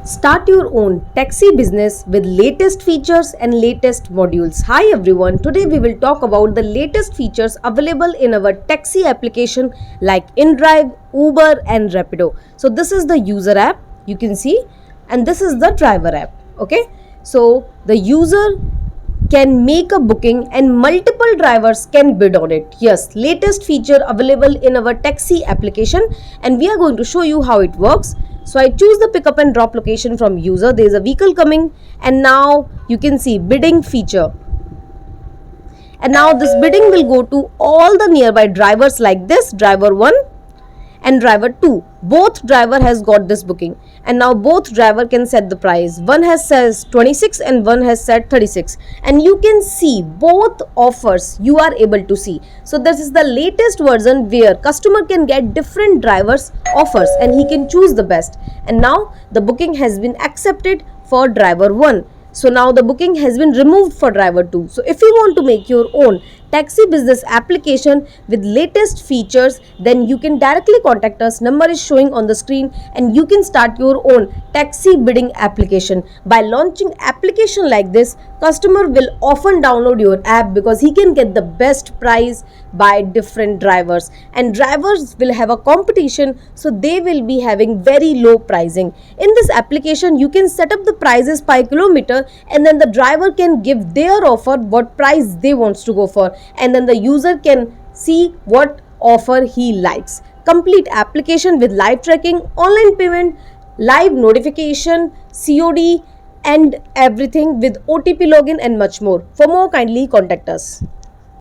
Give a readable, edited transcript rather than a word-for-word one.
Start your own taxi business with latest features and latest modules. Hi everyone, today we will talk about the latest features available in our taxi application like InDrive, Uber and Rapido. So this is the user app you can see and this is the driver app. Okay, so the user can make a booking and multiple drivers can bid on it. Yes, latest feature available in our taxi application and we are going to show you how it works. So I choose the pickup and drop location from user. There is a vehicle coming and now you can see bidding feature. And now this bidding will go to all the nearby drivers like this, driver 1 and driver 2. Both driver has got this booking and now both driver can set the price. One has says 26 and one has said 36 and you can see both offers you are able to see. So this is the latest version where customer can get different drivers offers and he can choose the best. And now the booking has been accepted for driver 1. So now the booking has been removed for driver 2. So if you want to make your own taxi business application with latest features, then you can directly contact us. Number is showing on the screen and you can start your own taxi bidding application. By launching application like this, customer will often download your app because he can get the best price by different drivers and drivers will have a competition, so they will be having very low pricing. In this application you can set up the prices per kilometer and then the driver can give their offer what price they wants to go for and then the user can see what offer he likes. Complete application with live tracking, online payment, live notification, COD and everything with OTP login and much more. For more, kindly contact us.